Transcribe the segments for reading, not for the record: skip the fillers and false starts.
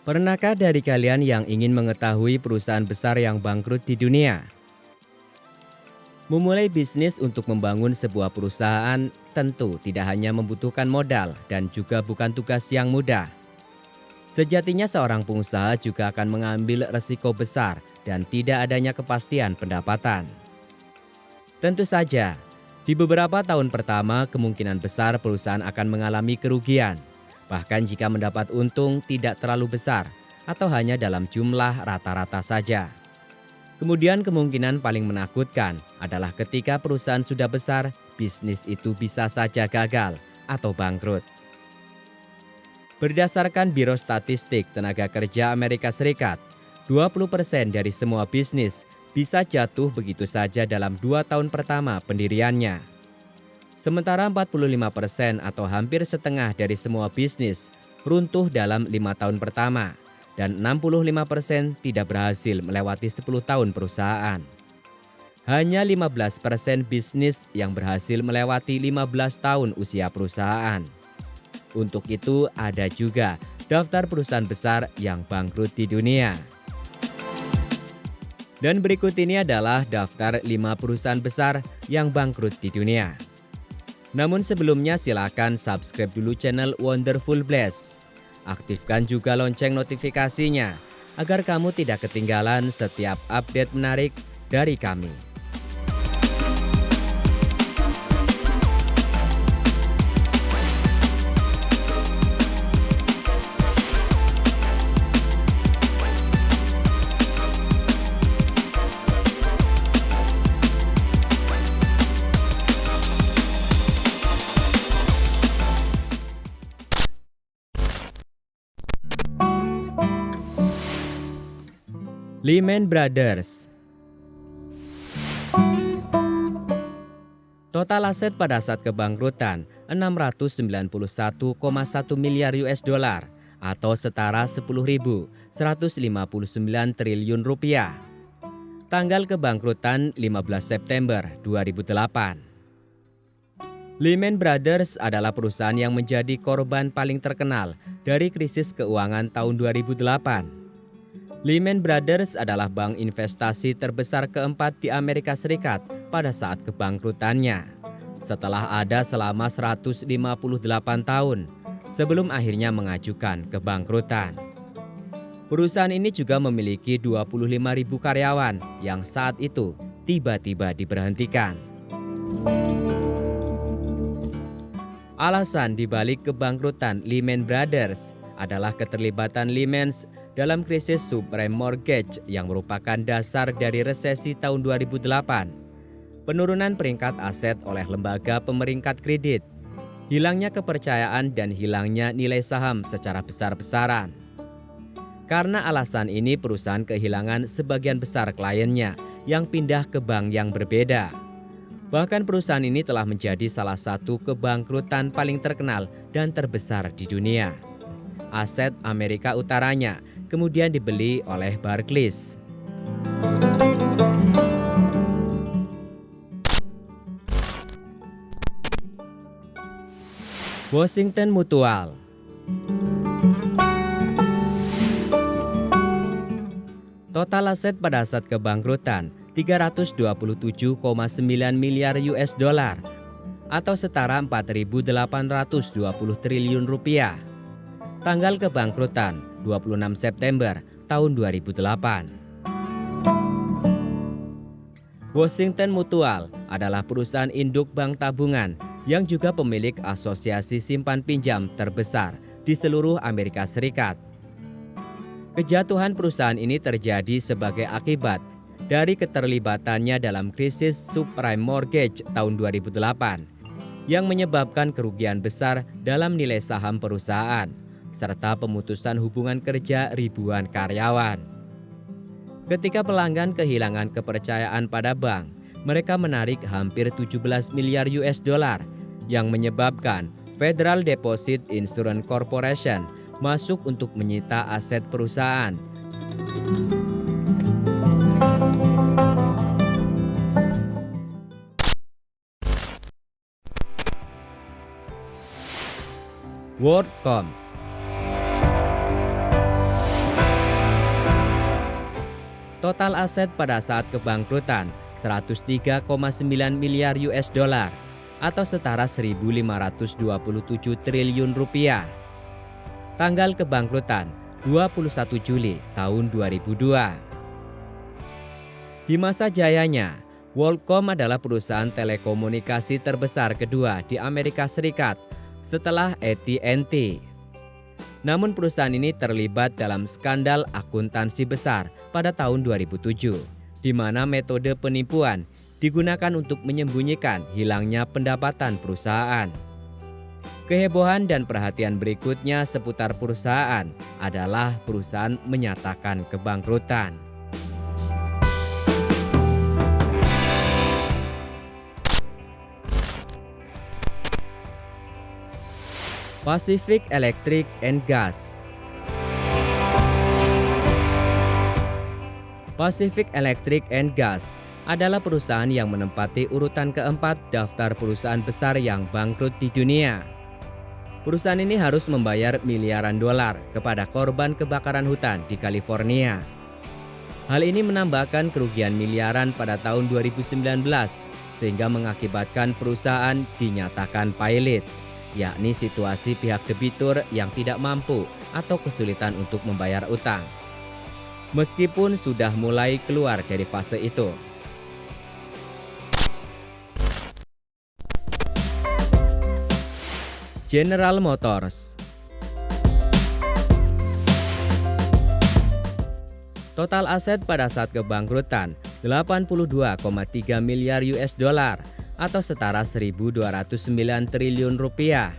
Pernahkah dari kalian yang ingin mengetahui perusahaan besar yang bangkrut di dunia? Memulai bisnis untuk membangun sebuah perusahaan tentu tidak hanya membutuhkan modal dan juga bukan tugas yang mudah. Sejatinya seorang pengusaha juga akan mengambil resiko besar dan tidak adanya kepastian pendapatan. Tentu saja, di beberapa tahun pertama kemungkinan besar perusahaan akan mengalami kerugian. Bahkan jika mendapat untung tidak terlalu besar atau hanya dalam jumlah rata-rata saja. Kemudian kemungkinan paling menakutkan adalah ketika perusahaan sudah besar, bisnis itu bisa saja gagal atau bangkrut. Berdasarkan Biro Statistik Tenaga Kerja Amerika Serikat, 20% dari semua bisnis bisa jatuh begitu saja dalam 2 tahun pertama pendiriannya. Sementara 45% atau hampir setengah dari semua bisnis runtuh dalam 5 tahun pertama dan 65% tidak berhasil melewati 10 tahun perusahaan. Hanya 15% bisnis yang berhasil melewati 15 tahun usia perusahaan. Untuk itu ada juga daftar perusahaan besar yang bangkrut di dunia. Dan berikut ini adalah daftar 5 perusahaan besar yang bangkrut di dunia. Namun sebelumnya silakan subscribe dulu channel Wonderful Blast. Aktifkan juga lonceng notifikasinya agar kamu tidak ketinggalan setiap update menarik dari kami. Lehman Brothers. Total aset pada saat kebangkrutan 691,1 miliar US dollar atau setara 10.159 triliun rupiah. Tanggal kebangkrutan 15 September 2008. Lehman Brothers adalah perusahaan yang menjadi korban paling terkenal dari krisis keuangan tahun 2008. Lehman Brothers adalah bank investasi terbesar keempat di Amerika Serikat pada saat kebangkrutannya. Setelah ada selama 158 tahun sebelum akhirnya mengajukan kebangkrutan. Perusahaan ini juga memiliki 25.000 karyawan yang saat itu tiba-tiba diberhentikan. Alasan dibalik kebangkrutan Lehman Brothers adalah keterlibatan Lehman dalam krisis subprime mortgage yang merupakan dasar dari resesi tahun 2008, penurunan peringkat aset oleh lembaga pemeringkat kredit, hilangnya kepercayaan dan hilangnya nilai saham secara besar-besaran. Karena alasan ini perusahaan kehilangan sebagian besar kliennya yang pindah ke bank yang berbeda. Bahkan perusahaan ini telah menjadi salah satu kebangkrutan paling terkenal dan terbesar di dunia. Aset Amerika Utaranya kemudian dibeli oleh Barclays. Washington Mutual. Total aset pada saat kebangkrutan 327,9 miliar US dollar atau setara 4.820 triliun rupiah. Tanggal kebangkrutan 26 September tahun 2008. Washington Mutual adalah perusahaan induk bank tabungan yang juga pemilik asosiasi simpan pinjam terbesar di seluruh Amerika Serikat. Kejatuhan perusahaan ini terjadi sebagai akibat dari keterlibatannya dalam krisis subprime mortgage tahun 2008 yang menyebabkan kerugian besar dalam nilai saham perusahaan serta pemutusan hubungan kerja ribuan karyawan. Ketika pelanggan kehilangan kepercayaan pada bank, mereka menarik hampir 17 miliar US dollar yang menyebabkan Federal Deposit Insurance Corporation masuk untuk menyita aset perusahaan. WorldCom. Total aset pada saat kebangkrutan 103,9 miliar US dollar atau setara 1.527 triliun rupiah. Tanggal kebangkrutan 21 Juli tahun 2002. Di masa jayanya, WorldCom adalah perusahaan telekomunikasi terbesar kedua di Amerika Serikat setelah AT&T. Namun perusahaan ini terlibat dalam skandal akuntansi besar pada tahun 2007, di mana metode penipuan digunakan untuk menyembunyikan hilangnya pendapatan perusahaan. Kehebohan dan perhatian berikutnya seputar perusahaan adalah perusahaan menyatakan kebangkrutan. Pacific Electric and Gas. Pacific Electric and Gas adalah perusahaan yang menempati urutan keempat daftar perusahaan besar yang bangkrut di dunia. Perusahaan ini harus membayar miliaran dolar kepada korban kebakaran hutan di California. Hal ini menambahkan kerugian miliaran pada tahun 2019 sehingga mengakibatkan perusahaan dinyatakan pailit, yakni situasi pihak debitur yang tidak mampu atau kesulitan untuk membayar utang. Meskipun sudah mulai keluar dari fase itu. General Motors. Total aset pada saat kebangkrutan 82,3 miliar US dollar atau setara 1.209 triliun rupiah.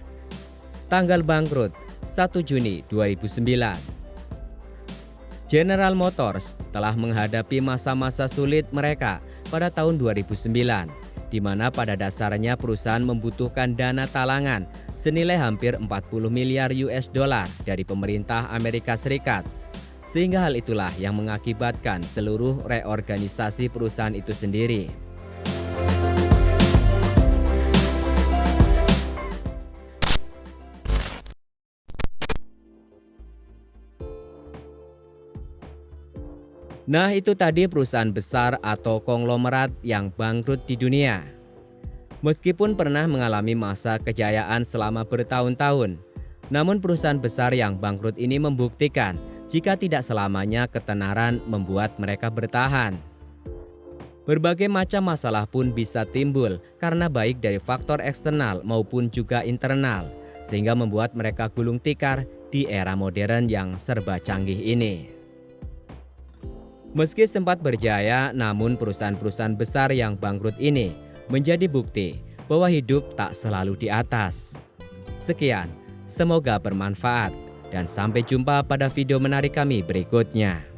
Tanggal bangkrut 1 Juni 2009. General Motors telah menghadapi masa-masa sulit mereka pada tahun 2009, di mana pada dasarnya perusahaan membutuhkan dana talangan senilai hampir 40 miliar US dollar dari pemerintah Amerika Serikat. Sehingga hal itulah yang mengakibatkan seluruh reorganisasi perusahaan itu sendiri. Nah, itu tadi perusahaan besar atau konglomerat yang bangkrut di dunia. Meskipun pernah mengalami masa kejayaan selama bertahun-tahun, namun perusahaan besar yang bangkrut ini membuktikan jika tidak selamanya ketenaran membuat mereka bertahan. Berbagai macam masalah pun bisa timbul karena baik dari faktor eksternal maupun juga internal, sehingga membuat mereka gulung tikar di era modern yang serba canggih ini. Meski sempat berjaya, namun perusahaan-perusahaan besar yang bangkrut ini menjadi bukti bahwa hidup tak selalu di atas. Sekian, semoga bermanfaat dan sampai jumpa pada video menarik kami berikutnya.